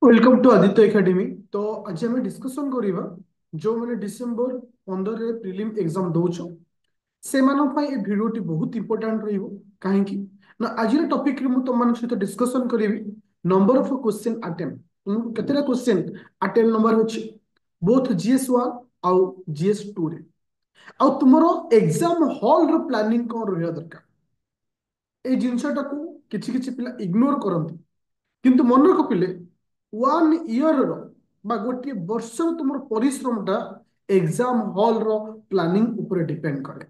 Welcome to Aditya academy. तो आज आम डिस्कसन करिबा जो मैंने डिसेंबर 15 रे प्रीलिम एग्जाम दौछ से भिडियोटी बहुत इंपोर्टेंट रहिबो। काहेकि ना आज टॉपिक रे मु तुम मान सहित डिस्कसन करिवि नंबर ऑफ क्वेश्चन अटेम्प्ट। तुमको केतेटा क्वेश्चन अटेम्प्ट नंबर होछि बोथ जीएस 1 आउ जीएस 2 रे आउ तुमरो एग्जाम हॉल रो प्लानिंग कोन रहया दरकार। ए जिंसटा को किछि किछि पिला इग्नोर करंती किंतु मन रखिले 1 इयर गोटे वर्ष तुम परिश्रमटा एग्जाम हॉल रो प्लानिंग ऊपर डिपेंड करे।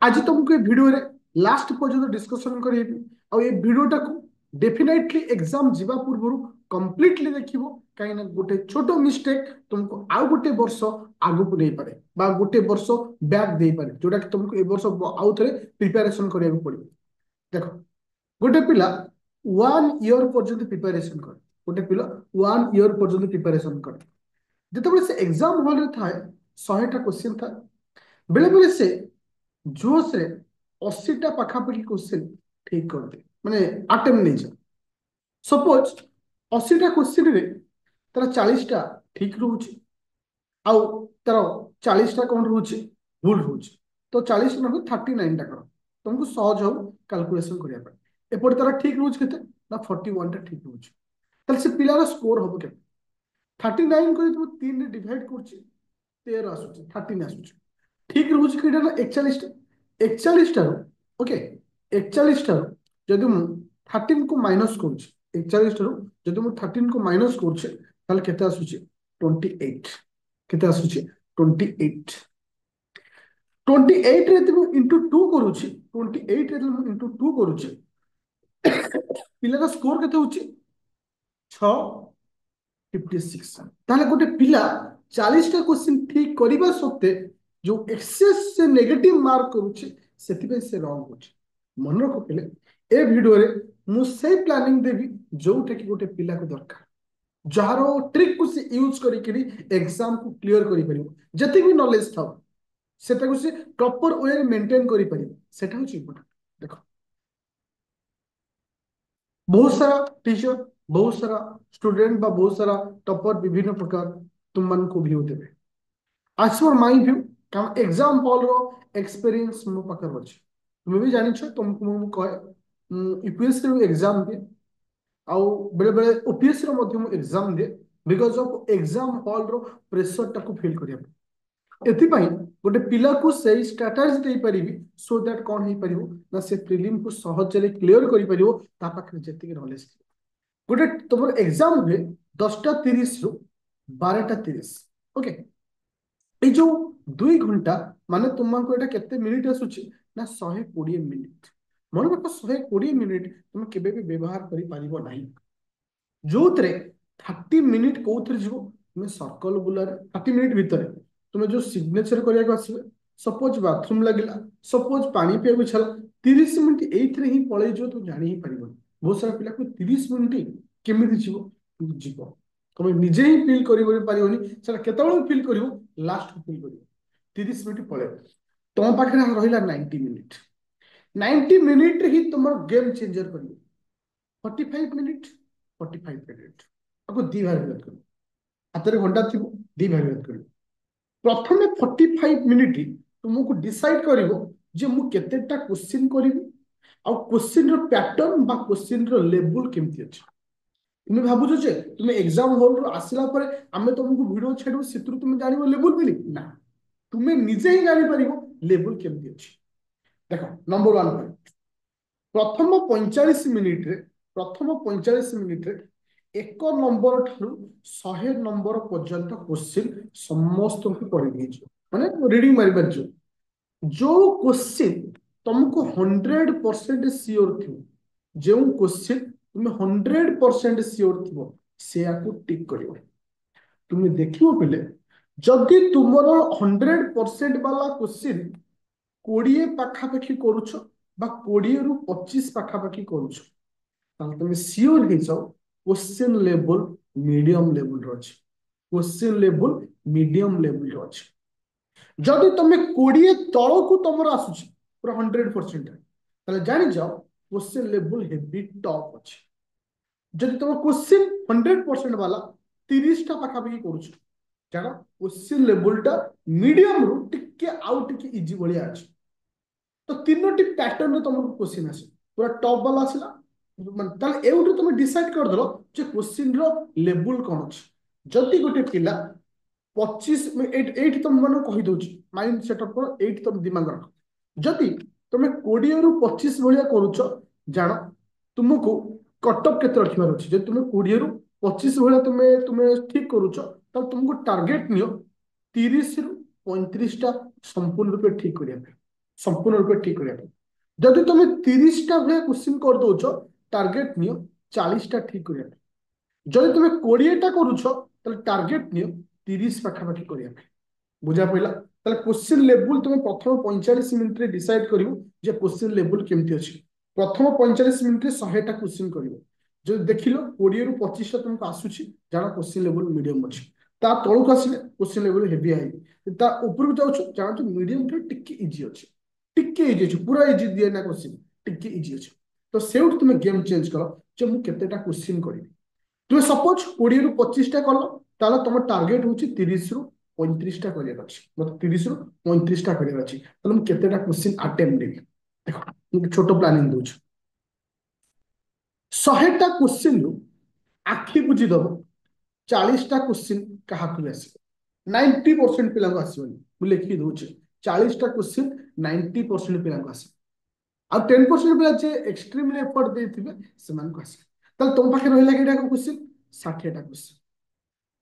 आज तुमको ये वीडियो रे लास्ट पर्यंत डिस्कशन करेबी आ ये वीडियोटा को डेफिनेटली एग्जाम जीवा पूर्व कंप्लीटली देखिबो। कहीं ना गोटे छोट मिस्टेक तुमको आउ गोटे वर्ष आगु को नहीं पारे बा गोटे वर्ष बैक दे पारे जोटा कि तुमको ए वर्ष आउ थरे प्रिपरेशन करिया पड़िबो। देखो गोटे पिला 1 इयर पर्यंत प्रिपरेशन करे गोटे पिला 1 इयर पर्यंत प्रिपरेशन करे जिते से एग्जाम हॉल रे थाए 100टा क्वेश्चन थाए बेले बेले से जोश रे 80टा पाखापाखि क्वेश्चन ठीक कर दे माने अटेम्प्ट नहीं जा। सपोज 80टा क्वेश्चन रे तार 40टा ठीक रहउची आउ तार 40टा कौन रहउची भूल रहउची तो 40 न 39टा कर तुमको सहज हो कैलकुलेशन करिया पे एपटे तार ठीक रहउची केते ना 41टा ठीक रहउची ताले से पिलार स्कोर होबो केते 39 को तुम 3 रे डिवाइड करछि 13 आसुची 13 आसुची ठीक रहउची किटा ना 41टा 41टा ओके 41टा जदि मु 13 को माइनस करछि 41टा जदि मु 13 को माइनस करछि ताले केते आसुची 28 केते आसुची 28 28 रे तुम इंटू 2 करूछि 28 रे तुम इंटू 2 करूछि पिलार स्कोर केते होछि 656 ताले गोटे पिला 40टा क्वेश्चन ठीक करिबा सत्ते जो एक्सेस से नेगेटिव मार्क करूछि सेति से रॉन्ग होछि। मन रखो पिले ए वीडियो रे मु से प्लानिंग देबी जोटा कि गोटे पिला को दरकार जहारो ट्रिक को से यूज करी एग्जाम को क्लियर करि परिबो जति भी नॉलेज थाउ सेटा को से प्रॉपर वे रे मेंटेन करि परिबो सेटा होछि इम्पोर्टेंट। देखो बहुत सारा टीचर बहुत सारा स्टूडेंट बा बहुत सारा टॉपर विभिन्न प्रकार तुम मन को व्यू देबे आज फॉर माय व्यू काम एग्जाम हॉल रो एक्सपीरियंस मो पकर अछि तुम भी जानि छ तुमको मु कहे यूपीएससी रो एग्जाम दे आउ बेले बेले ओपीएससी रो मध्य मु एग्जाम दे बिकॉज ऑफ एग्जाम हॉल रो प्रेशर टाको फील करिया एथिपाई गोटे पिला को सही स्ट्रेटजी दे परिबी सो दैट कौन हे परिबो ना से प्रीलिम को सहज रे क्लियर करि परिबो ता पाखरे जेतिक नॉलेज गोटे तुमर एग्जाम हुए 10टा 30 रु 12टा 30 ओके ए जो 2 घंटा माने तुमको एटा केते मिनिट आसुची ना 120 मिनिट मन रख 120 मिनिट तुम केबे भी व्यवहार करि पारिबो नाही जो थे 30 मिनिट कौन जीव तुम्हें सर्कल बुलार 30 मिनिट भितर तुम्हें जो सिग्नेचर करने आसवे सपोज बाथरूम लगे सपोज पानी पीवा इच्छा 30 मिनिट ये ही पलि जो तुम जानी ही पार बहुत सारा पिला 30 मिनिट केमी जीव तुम निजे ही फिल कर फिल कर लास्ट को फिल कर 30 मिनिट पड़े तुम पाखे रहा 90 मिनिट 90 मिनिट ही तुम गेम चेंजर कर 45 मिनिट 45 मिनिट आपको दी भाग विरोध करो हाथ में घंटा थी दी भाग विरोध करो प्रथम 45 मिनिट तुमको डिसाइड कर केतेटा क्वेश्चन करी आ क्वेश्चन रो पैटर्न बा क्वेश्चन रो लेवल केमती अछि तुम भाबुछ जे तुम एग्जाम हॉल रो आसिला परे आमे तुमको वीडियो छाडू सितरु तुम जानिबो लेवल बोली ना तुम निजे ही जानि परिबो लेवल केमती अछि। देखो नंबर 1 पॉइंट प्रथम 45 मिनिट रे प्रथम 45 मिनिट रे 1 नंबर ठारू 100 नंबर पर्यंत क्वेश्चन समस्त को पढ़ी दीजिए माने रीडिंग मारि पार जो क्वेश्चन तुमको 100% सियोर थी जो क्वेश्चन तुम 100% सियोर थी से आपको टिक करियो तुम देखियो पहले जदि तुमरो 100% वाला क्वेश्चन 20 पाखापाखि करूछ बा 20 रु 25 पाखापाखि करूछ ताले तुम सियोर हे जाओ क्वेश्चन लेवल मीडियम लेवल रो अछि क्वेश्चन लेवल मीडियम लेवल रो अछि जदि तुम 20 तल को तुम आसुची पूरा 100% ताले जानि जाओ क्वेश्चन लेवल हेवी टॉप अछि जदि तुम क्वेश्चन 100% वाला 30 टा पाखापाखि करुछ जान क्वेश्चन लेवलटा मीडियम रु टिके आउ टिके इजी भलिया अछि तो तीनोटी पैटर्न रे तुमको क्वेश्चन आसे पूरा टॉप वाला आसिला माने ताले एउटु तुम डिसाइड कर दलो जे क्वेश्चन रो लेवल कोन अछि जति गोटे पिला 25 एट तुम मन कहि दोछि माइंड सेटअप कर एट तुम दिमाग रख जति तुम 20 रु 25 भलिया करूछ जान तुमको कटअप केते रखिबार अछि जे तुम 20 रु 25 भलिया तुम ठीक करूछ त तुमको टारगेट नियो 30 रु 35 टा संपूर्ण रूपे ठीक करिया संपूर्ण रूपे ठीक करिया जदि तुम 30 टा भलिया क्वेश्चन कर दोछ टारगेट नियो 40 टा ठीक करिया जदि तुम 20 टा करूछ ताले टारगेट नियो 30 पाखापाखि करिया बुझा पइला ताले क्वेश्चन लेवल तुम प्रथम 45 मिनिट रे डिसाइड करिवो जे क्वेश्चन लेवल केमति अछि प्रथम 45 मिनिट रे 100 टा क्वेश्चन करिवो जो देखिलो 20 रु 25 टा तुमको आसुची जाना क्वेश्चन लेवल मीडियम अछि ता तळुक आसिले क्वेश्चन लेवल हेवी आइ ता ऊपर जाउछ जाना मीडियम टे टिके इजी अछि टिके इजी अछि पूरा इजी दिए ना क्वेश्चन टिके इजी अछि तो सेउट तुम गेम चेंज करो जे मु केतेटा क्वेश्चन करिवि तुम सपोज 20 रु 25 टा कलो ताले तुम टारगेट होची 30 रु 35 टा करिया अछि मतलब 30 रु 35 टा करिया अछि ताले मु केतेटा क्वेश्चन अटेम्प्ट देबी देखो मु छोटो प्लानिंग दोछ 100 टा क्वेश्चन रु आखि बुझी दबो 40 टा क्वेश्चन कहा को आसीबो 90% पिला को आसीबो मु लिखि दोछ 40 टा क्वेश्चन 90% पिला को आसीबो आ 10% पिला जे एक्सट्रीमली एफर्ट देथिबे समान को आसीबो ताले तुम पाखे रहिला केटा क्वेश्चन 60 टा क्वेश्चन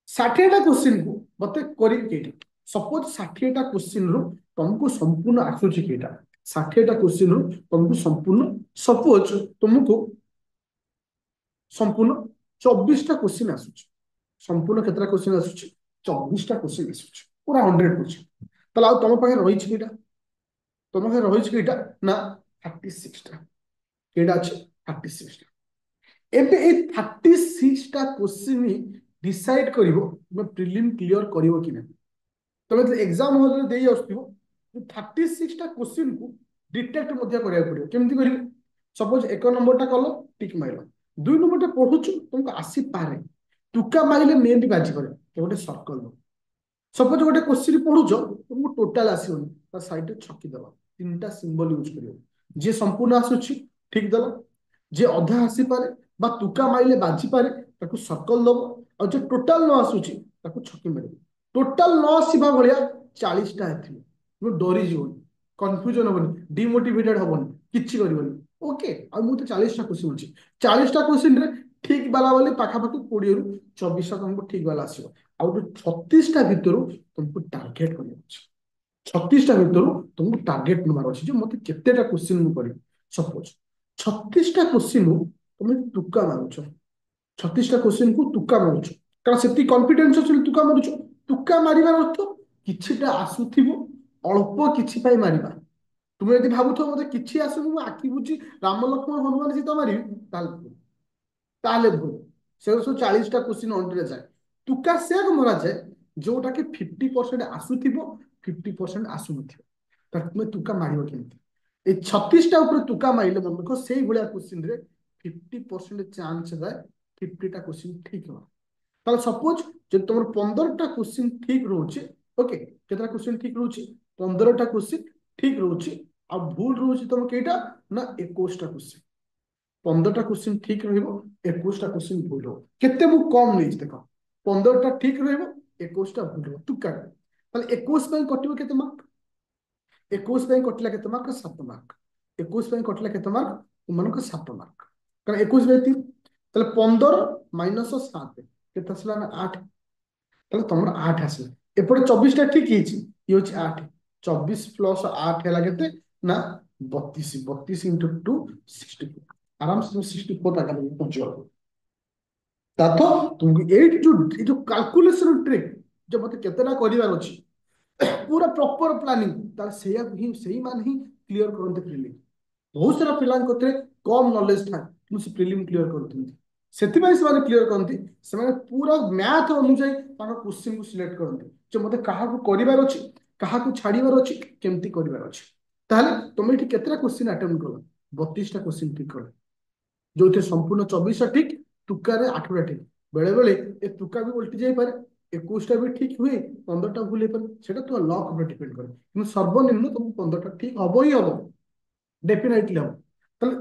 60 टा क्वेश्चन को मते करी केटा सपोज 60 टा क्वेश्चन रु तुमको संपूर्ण आसुची केटा 60 टा क्वेश्चन रु तुमको संपूर्ण सपोज तुमको संपूर्ण 24 टा क्वेश्चन आसुची संपूर्ण केतरा क्वेश्चन आसुची 24 टा क्वेश्चन आसुची पूरा 100% ताले आ तुम पाखे रही केटा तुम पाखे रही केटा ना 36 टा केटा अछि 36 टा एबे ए 36 टा क्वेश्चन ही डिसाइड करिवो तुम प्रीलिम क्लियर करिवो कि नै तुम एग्जाम हॉल रे देई आस्तिबो 36 टा क्वेश्चन को डिटेक्ट मध्य करिया पड़ियो केमति करिवो सपोज 1 नंबर टा कलो टिक माइलो 2 नंबर टा पढुछु तुमको आसी पारे टुका माइले मे भी बाजी पारे गोटे सर्कल दो सपोज गोटे क्वेश्चन पढुछो तुमको टोटल आसीबो ता साइड रे छक्की दबा तीनटा सिंबल यूज करियो जे संपूर्ण आसुची ठीक दला जे अधा आसी पारे बा तुका माइले बाजी पारे ताकू सर्कल दबो और जे टोटल न आसुची ताकू छक्की मारिबो टोटल न आसीबा भलिया 40 टा हेथिबो नु डरी जीवनी कंफ्यूजन होबनी डिमोटिवेटेड होबनी किछि करिवनी ओके आ मु तो 40 टा क्वेश्चन अछि 40 टा क्वेश्चन रे ठीक वाला वाले पाखापाखि 20 रु 24 टा तुमको ठीक वाला आसीबो आ 36 टा भितरु तुमको टारगेट करियो अछि 36 टा भितरु तुमको टारगेट नमार अछि जे मते केतेटा क्वेश्चन मु करी सपोज 36 टा क्वेश्चन तुम तुक्का मारुछ 36 टा क्वेश्चन को तुक्का मारुछ कारण सेति कॉन्फिडेंस अछि तुक्का मारुछ तुक्का मारिबार अर्थ किछिटा आसुथिबो अल्प किछि पाई मारिबा तुम यदि भाबुथो मते किछि आसुनी मु आखि बुझी राम लक्ष्मण हनुमान सीता मारिबी ताले भूल से 40 टा क्वेश्चन अंडर जाए तुक्का से मरा जाए जोटा कि 50% आसुथिबो 50% आसुनथिबो त तुम तुक्का मारिबो केमति ए 36 टा ऊपर तुक्का मारिले मन रखो सेही भलिया क्वेश्चन रे 50% चांस जाए 50 टा क्वेश्चन ठीक हो ताले सपोज जे तुम 15 टा क्वेश्चन ठीक रहउची ओके केतरा क्वेश्चन ठीक रहउची 15 टा क्वेश्चन ठीक रहउची आ भूल रहउची तुम केटा ना 21 टा क्वेश्चन 15 टा क्वेश्चन ठीक रहिबो 21 टा क्वेश्चन भूल हो केते मु कम नै देखो 15 टा ठीक रहिबो 21 टा भूल हो तुक्का ताले 21 पे कटिबो केते मार्क 21 पे कटला केते मार्क 7 मार्क 21 पे कटला केते मार्क तुमनको 7 मार्क कारण 21 बाय 3 ताले 15 माइनस 7 केते आसला ना 8 ताले तमर 8 आसला एपटे 24 टा ठीक हिची ये होची 8 24 प्लस 8 हैला केते ना 32 32 into 2 64 आराम से 64 तक पहुंचो तातो तुमको एट जो कैलकुलेशन ट्रिक जो मते केतेना करिवार अछि पूरा प्रॉपर प्लानिंग तार सेया ही सही मान ही क्लियर करते प्रीलिम बहुत सारा पिलान कोते कम नॉलेज था कि से प्रीलिम क्लियर करथि सेति भाई से माने क्लियर करथि से माने पूरा मैथ अनुसार ताका क्वेश्चन को सिलेक्ट करथि जे मते कहा को करिवार अछि कहा को छाड़ीवार अछि केमति करिवार अछि ताले तुम एठी केतरा क्वेश्चन अटेम्प्ट करो 32 टा क्वेश्चन ठीक कर जो संपूर्ण 24 ठीक तुकार 8टा ठीक बेले बेले ए तुका भी उल्टी जाई पारे 21टा भी ठीक हुए 15टा भूल हो पारे सेटा तो लक ऊपर डिपेंड करे कि सर्वनिम्न तुम 15टा ठीक हबो ही हबो डेफिनेटली हम তাহলে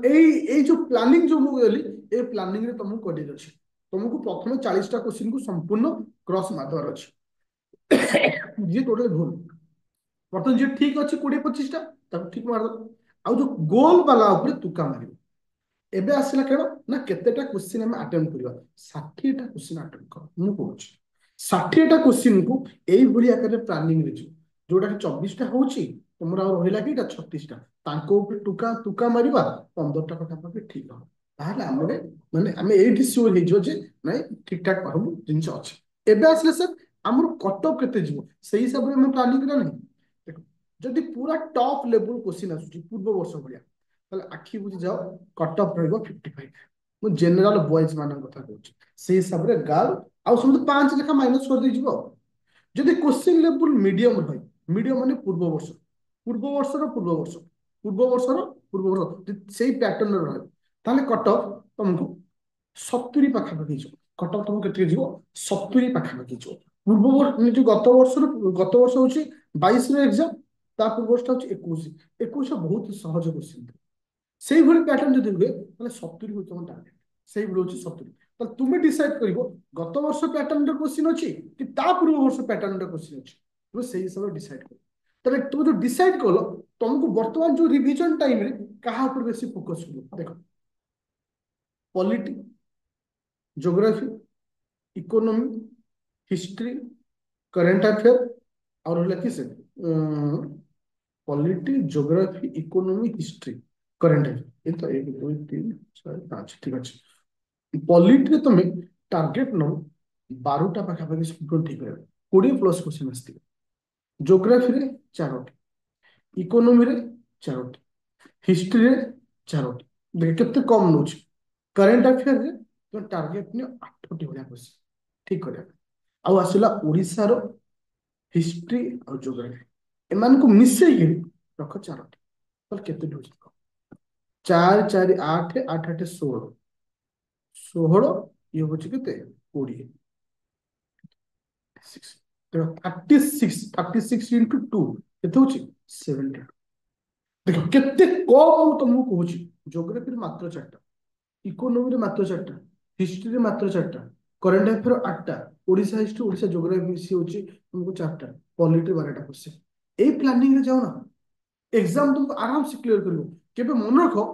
এই যে প্ল্যানিং যে মু গলি এই প্ল্যানিং রে তোমাকে করির আছে তোমাকে প্রথমে 40টা কোশ্চেন কু সম্পূর্ণ ক্রস মারবার আছে যে টোটাল ভুল বর্তমান যে ঠিক আছে 20-25টা তাকে ঠিক মারদ ଆଉ ଯୋଉ ଗୋଲ ବାଲା ଉପରେ ତୁକା ମାରିବ ଏବେ ଆସିଲା କେଣ ନା କେତେଟା କ୍ୱେଶ୍ଚିନ୍ ଆମେ ଆଟେମ୍ପ କରିବା 60ଟା କ୍ୱେଶ୍ଚିନ୍ ଆଟେମ୍ପ କର ମୁଁ କହୁଛି 60ଟା କ୍ୱେଶ୍ଚିନ୍ କୁ ଏଇଭଳି ଆକାରରେ ପ୍ଲାନିଂ ରେ ଯିବ ଯୋଉଟା କି 24ଟା ହଉଛି ତମର ଆଉ ରହିଲା କି ଏଟା 36ଟା ତାଙ୍କ ଉପରେ ତୁକା ତୁକା ମାରିବା 15ଟା ପାଖାପାଖି ଠିକ ହବ ତାହେଲେ ଆମେ ମାନେ ଆମେ ଏଇଠି ସିଓର ହେଇଯିବ ଯେ ନାଇଁ ଠିକ ଠାକ ସବୁ ଜିନିଷ ଅଛି ଏବେ ଆସିଲେ ସାର୍ ଆମର କଟ ଅଫ୍ କେତେ ଯିବ ସେଇ ହିସାବରେ ଆମେ ପ୍ଲାନିଂ କରିବା ନାହିଁ ଦେଖ ଯଦି ପୁରା ଟପ୍ ଲେଭେଲ କ୍ୱେଶ୍ଚିନ୍ ଆସୁଛି ପୂର୍ବ ବର୍ଷ ଭଳିଆ তাহলে আখি বুঝি যাও কট অফ রহব 55 ମୁଁ ଜେନେରାଲ ବଏଜ ମାନଙ୍କ କଥା କହୁଛି ସେଇ ହିସାବରେ ଗାର୍ଲ ଆଉ ସମସ୍ତେ 5 ଲେଖା ମାଇନସ କରିଦେଇଯିବ ଯଦି କୋଶ୍ଚିନ୍ ଲେବୁଲ ମିଡିୟମ ରହେ ମିଡିୟମ ମାନେ ପୂର୍ବ ବର୍ଷର ସେଇ ପ୍ୟାଟର୍ନ ରହେ ତାହେଲେ କଟ ଅଫ ତମକୁ 70 ପାଖାପାଖି ଯିବ କଟ ଅଫ ତମକୁ କେତେ ଯିବ 70 ପାଖାପାଖି ଯିବ ଯୋଉ ଗତ ବର୍ଷ ହଉଛି 22 ର ଏକ୍ସାମ ତା ପୂର୍ବ ବର୍ଷଟା ହଉଛି 21 ବହୁତ ସହଜ କୋଶ୍ଚିନ୍ সেইভাবে প্যাটার্ন যদি হুয়ে তাহলে 70 হচ্ছে তোমার টার্গেট সেইভাবে হচ্ছে 70 তাহলে তুমি ডিসাইড করিব গত বর্ষ প্যাটার্নটা কোশ্চিন আছে কি তা পূর্ব বর্ষ প্যাটার্নটা কোশ্চিন আছে তুমি সেই হিসাবে ডিসাইড করো তাহলে তুমি যে ডিসাইড কল তোমাকে বর্তমান যে রিভিজন টাইমে কাহা উপরে বেশি ফোকস করব দেখো polity geography economy history current affair और होला कि से polity geography economy history current affair ये तो 1 2 3 4 5 ठीक अच्छे पॉलिटी तुम टार्गेट नो 12टा पाखापाखि सब ठीक है 20 प्लस क्वेश्चन आसती ज्योग्राफी रे 4टी इकोनॉमी रे 4टी हिस्ट्री रे 4टी देख केते कम नोच करेंट अफेयर रे तो टार्गेट ने 8टी भलिया क्वेश्चन ठीक करिया आउ आसिला ओडिसा रो हिस्ट्री और ज्योग्राफी एमान को मिसै के रख 4टी तो केते होछ 4 4 8 8 8 16 16 ये हूँ के 20 36 इंटू 2 केते होची 72 देखो केते कम तुमको कहूँ ज्योग्राफी मात्र 4टा इकोनॉमी मात्र 4टा हिस्ट्री मात्र 4टा करेंट अफेयर 8टा ओडिशा हिस्ट्री ओडिशा ज्योग्राफी सी होची तुमको 4टा पॉलिटी 12टा क्वेश्चन ए प्लानिंग रे जाओ ना एग्जाम तुमको आराम से क्लियर करिवो केबे मन रखो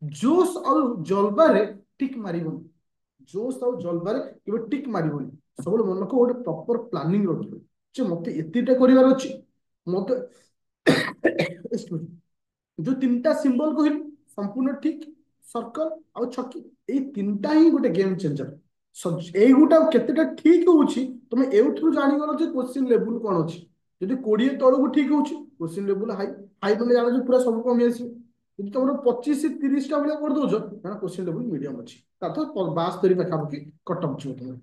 जोश और जल्बारे टिक मारिबोनी जोश और जल्बारे केबे टिक मारिबोनी सब मन रखो गोटे प्रॉपर प्लानिंग रखियो जे मते एतिटा करिवार अछि मते जो 3टा सिंबल कहली संपूर्ण ठीक सर्कल और छकी ए 3टा ही गोटे गेम चेंजर ए गोटा केतेटा ठीक होउची तुमे एउठु जानि गलो जे क्वेश्चन लेवल कोन अछि जदि 20 तळକୁ ठीक होउची क्वेश्चन लेवल हाई हाई माने जानो जे पूरा सब कमी आसी यदि तुमरो 25 से 30 टा भले कर दोजो ना क्वेश्चन लेवल मीडियम अछि ता तो 72 पाखापाखि कटअप छियो तुम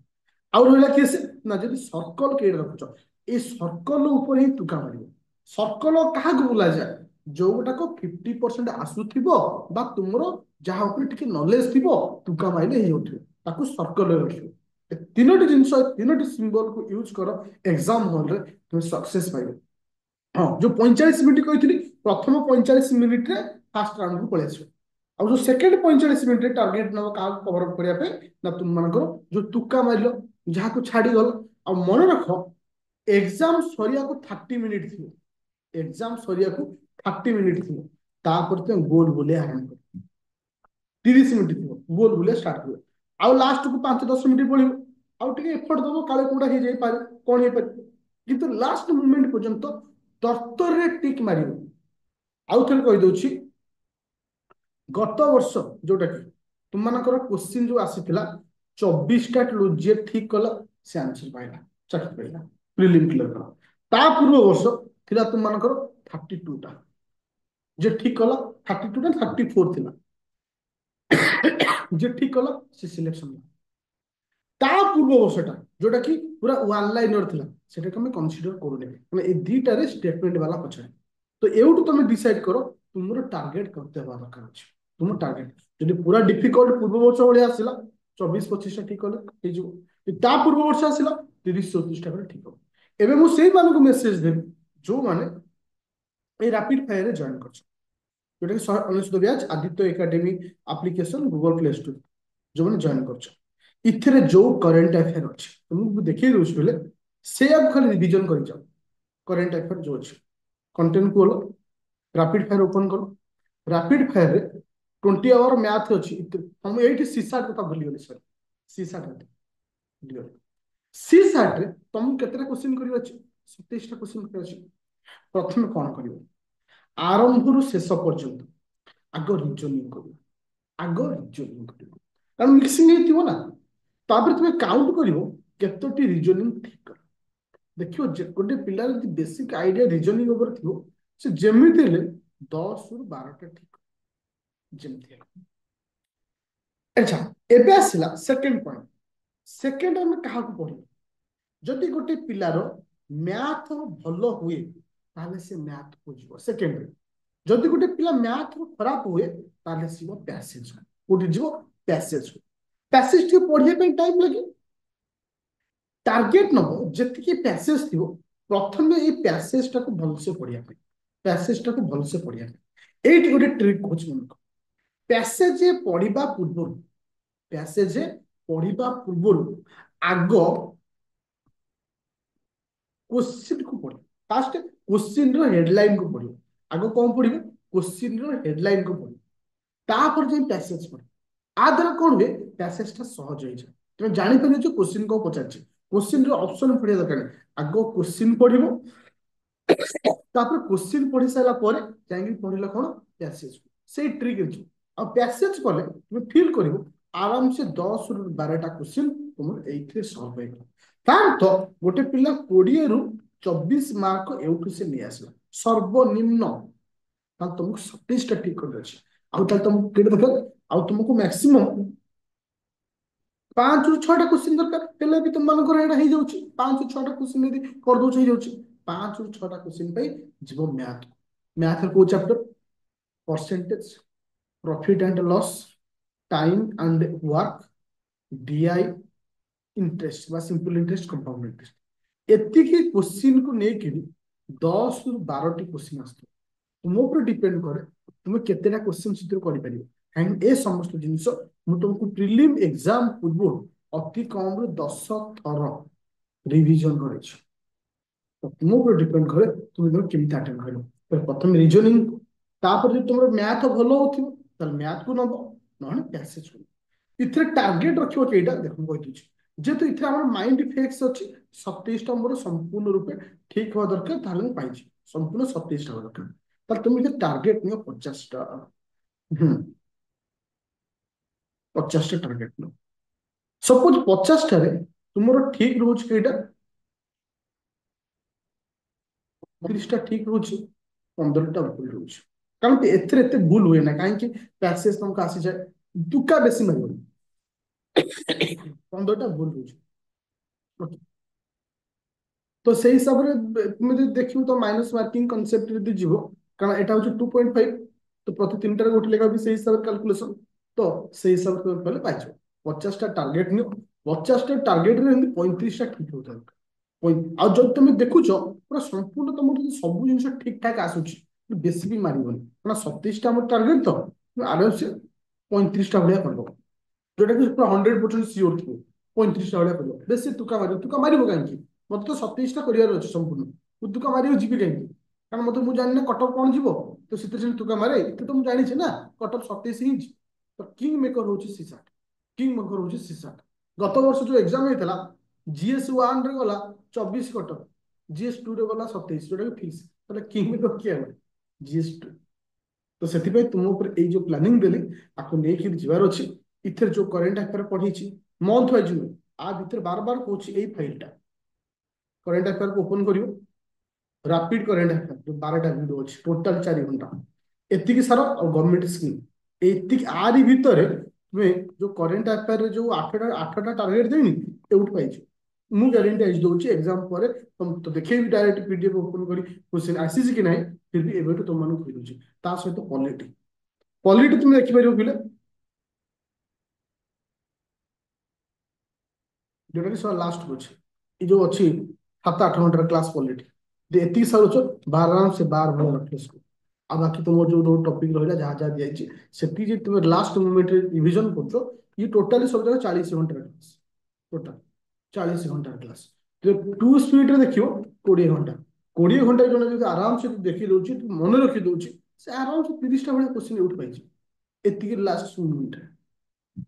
आउ रहला केसे ना जदि सर्कल केड रखुछ ए सर्कल ऊपर ही तुका मारियो सर्कल काहा को बोला जाय जोटा को 50% आसुथिबो बा तुमरो जहा ऊपर टिके नॉलेज थिबो तुका माइले हे होथिबो ताकू सर्कल रे रखियो ए तीनोटी जिंस तीनोटी सिंबल को यूज करो एग्जाम हॉल रे तुम सक्सेस पाइबो हाँ जो 45 मिनिट कही प्रथम 45 मिनिट रे फास्ट राउंड को पळे आसो आ जो सेकंड 45 मिनिट रे टार्गेट न का कवर अप करिया पे ना तुम मानकर जो तुक्का मारलो जहा को छाडी गल आ मन रखो एग्जाम सरिया को 30 मिनिट थी एग्जाम सरिया को 30 मिनिट थी तापर ते गोल बोले आरंभ कर 30 मिनिट थी गोल बोले स्टार्ट कर आ लास्ट को 5-10 मिनिट पळियो आ टिके एफर्ट दबो काले कोडा हे जाई पारे कोन हे पारे किंतु लास्ट मोमेंट पर्यंत तर्तर रे टिक मारियो आउ थरे कहि दोछि गत वर्ष जोटा कि तुम मानकर क्वेश्चन जो आसीथिला 24टा जे ठीक कला से आंसर पाइला चाकरी पाइला प्रीलिम क्लियर कला ता पूर्व वर्ष थिला तुम मानकर 32टा जे ठीक कला 32 टा 34 थिला जे ठीक कला से सिलेक्शन ता पूर्व वर्षटा जोटा कि पूरा वन लाइनर थिला सेटा हम कंसीडर करूने माने ए दीटा रे स्टेटमेंट वाला पछाय तो एउटु तुम डिसाइड करो तुमरो टारगेट करते बा दरकार अछि तुम टारगेट जदि पूरा डिफिकल्ट पूर्व वर्ष भली आसिला 24-25 ठीक कले ता पूर्व वर्ष आसला 30-34 कले ठीक हम एवं मुझे मानक मेसेज देवी जो मैंने ये रैपिड फायर जॉइन कर जोटा कि 199 batch Aditya academy application Google play store जो मैंने जॉइन कर जो करेन्ट अफेयर अच्छे तुमको देखिए दूसरी बेले से आप खाली रिविजन कर जाओ करेन्ट अफेयर जो अच्छे कंटेंट खोलो रैपिड फायर ओपन करो रैपिड फायर 20 आवर मैथ अच्छी हम ये सीसाट कथा भूली गली सर सीसाट सीसाट रे तुम केतेटा क्वेश्चन करियो अछि 27टा क्वेश्चन करियो अछि प्रथम कोन करियो आरंभ रु शेष पर्यंत आग रिजनिंग करियो आग रिजनिंग करियो कारण मिक्सिंग हेतिबो ना तापर तुम काउंट करियो केतोटी रिजनिंग ठीक कर देखियो जे गोटे पिला जदी बेसिक आईडिया रिजनिंग ऊपर थिबो से जेमिति ले 10 रु 12 टा ठीक जेमिति अच्छा एबे आसिला सेकंड पॉइंट सेकंड हम कहा को पढियो जदि गोटे पिलार मैथ भल हुए ताले से मैथ बुझिबो सेकंड रे जदि गोटे पिला मैथ खराब हुए ताले सिबो पैसेज कोठी जिवो पैसेज पैसेज के पढिए पे टाइम लगे टारगेट नबो जति पैसेज थिबो प्रथम ए पैसेज टाको भल से पढिया पे पैसेज टाको भल से पढिया पे एट गोटे ट्रिक कोच मन पैसेज पढिबा पूर्व पैसेज पढिबा पूर्व आगो क्वेश्चन को पढ़ो फास्ट क्वेश्चन रो हेडलाइन को पढ़ो आगो कौन पढ़िबे क्वेश्चन रो हेडलाइन को पढ़ो तापर जे पैसेज पढ़ो आ द्वारा कौन हुए पैसेज टा सहज हो जाए तुम जानि परियो जे क्वेश्चन को पचारछि क्वेश्चन रो ऑप्शन पढ़िया दरकार आगो क्वेश्चन पढ़िबो तापर क्वेश्चन पढ़ी सारा पर जाई पढ़िला कोन पैसेज से ट्रिक अछि आ पैसेज पले तुम फील करिवो आराम से 10 रु 12 टा क्वेश्चन तुम एइथे सॉल्व हो तार तो गोटे पिला 20 रु 24 मार्क एउठु से नहीं आसला सर्वनिम्न ताल तुमको 27 टा ठीक कर अछि आउ ताल तुम केड दरकार आउ तुमको मैक्सिमम 5 रु 6 टा क्वेश्चन दरकार तेले भी तुम मान को एडा हे जाउची 5 रु 6 टा क्वेश्चन यदि कर दो हे जाउची 5 रु 6 टा क्वेश्चन पे जीवो मैथ मैथ को chapter percentage profit and loss time and work DI interest बा सिंपल इंटरेस्ट कंपाउंड इंटरेस्ट एतिकी क्वेश्चन को लेके 10 रु 12 टी क्वेश्चन आसतो तुम ऊपर डिपेंड करे तुम केतेटा क्वेश्चन चित्र करि परिबो एंड ए समस्त जिंस मु तुमको प्रीलिम एग्जाम पूर्व अति कम रे 10 थर रिवीजन करेछ तो तुम ऊपर डिपेंड करे तुम केमिति अटेंड करियो तो प्रथम रीजनिंग तापर जे तुम मैथ भलो होथिबो त मैथ को नबो नहने पैसेज को इथे टार्गेट रखियो केटा देखो कहि दिछि जेतु इथे हमर माइंड फिक्स अछि 27 टा मोर संपूर्ण रूपे ठीक हो दरकार ताले मु पाइछि संपूर्ण 27 टा दरकार त तुम इथे टार्गेट नियो 50 टा 50 टा टार्गेट नियो सपोज 50 टा रे तुमरो ठीक रोज केटा 30 टा ठीक रोज 15 टा भूल रोज कारण एथे एते भूल हुए ना काहे कि पैसेज तुमको आसी जाए दुका बेसी मारियो 15 टा भूल रोज तो से हिसाब रे तुम जे देखियो तो माइनस मार्किंग कांसेप्ट रे जीवो कारण एटा होचे 2.5 तो प्रति तीनटा गोटे लेखा भी से हिसाब कैलकुलेशन तो से हिसाब से पहले पाइछो 50 टा टारगेट नियो 50 टा टारगेट रे 35 टा ठीक होता आ जब तुम देखुछ पूरा संपूर्ण तुम सब जिन ठीक ठाक आसुची बेसी भी मारिबनी कारण 27 टा हमर टारगेट तो आराम से 35 टा भलिया करबो जोटा कि पूरा 100% सियोर थी 35 टा भलिया करबो बेसी तुका मारिबो काहे मत तो 27 टा करियर अछि संपूर्ण तुका मारियो जीबी काहे कारण मत मु जानि ना कटअप कोन जीवो तो सिते से तुका मारे तो तुम जानि छै ना कटअप 27 ही तो किंग मेकर होछि सीसाट किंग मेकर होछि सीसाट गत वर्ष जो एग्जाम हेतला जीएस 1 रे गला 24 कटअप जीएस 2 रे गला 27 जोटा कि फिक्स तले किंग मेकर किया जीएस 2 तो से तुम ऊपर जो प्लानिंग देली आपको लेकिन जीवार अच्छी इथर जो करेन्ट अफेयर पढ़ी मंथ वाइज नुहे आ भीतर बार बार कहूँ यही फाइलटा करेन्ट अफेयर को ओपन करियो रैपिड करेन्ट अफेयर जो 12टा वीडियो अच्छी टोटाल 4 घंटा एतिकी सारा और गवर्नमेंट स्कीम एतिक आरी भितर तुम्हें जो करेन्ट अफेयर जो 8टा टारगेट देनी एउट पाइछ मु गारंटी आज दोची एग्जाम पर तुम तो देखेबी डायरेक्ट पीडीएफ ओपन करी क्वेश्चन आसीछि कि नहीं फिर भी एबेटू तुम मानू कहि दोची ता सहित पॉलिटी पॉलिटी तुम देखि परियो पिले जोटा कि सब लास्ट को ये जो अच्छी 7-8 घंटार क्लास क्वालिटी एति सारूच आराम से 12 भर रख इसको आ बाकी तुम जो टॉपिक रहा जहाँ जहाँ दिखाई से तुम लास्ट मोमेंट रिविजन कर ये टोटाली सब जगह 40 घंटार क्लास टोटाल 40 घंटार क्लास टू स्पीड रे देखियो 20 घंटा 20 घंटा जो आराम से देखी दौर मन रखी दौर से आराम से 30टा भाई क्वेश्चन उठ पाई एति लास्ट मोमेंट।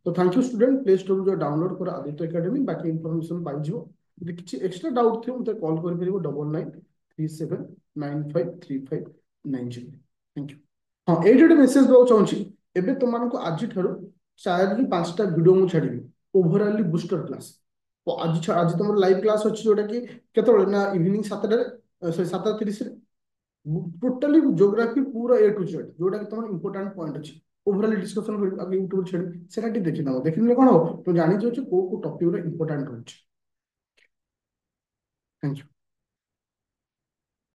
तो thank you student play store जो डाउनलोड कर आदित्य एकेडमी बाकी इनफॉरमेशन पाई किसी एक्स्ट्रा डाउट थी मतलब कॉल कर 9937953590। Thank you. हाँ ये गोटे मेसेज देवा चाहिए एवं तुमको आज चार रु 5टा वीडियो मुझे छाड़ी ओभरअली बुस्टर क्लास। तो आज आज तुम लाइव क्लास अच्छी जोटा कि केतବେଳେ ना इवनिंग 7टाରେ सॉरी 7:30 टोटाली ज्योग्राफी पूरा ए टू जेड जोटा कि तुम इंपोर्टाट पॉइंट अच्छी ओभरअली डिस्कशन कर यूट्यूब छाड़ी सेटा देखना देखने कौन हो तो जानी जाऊँ कौ टॉपिक इंपोर्टाट रही। Thank you.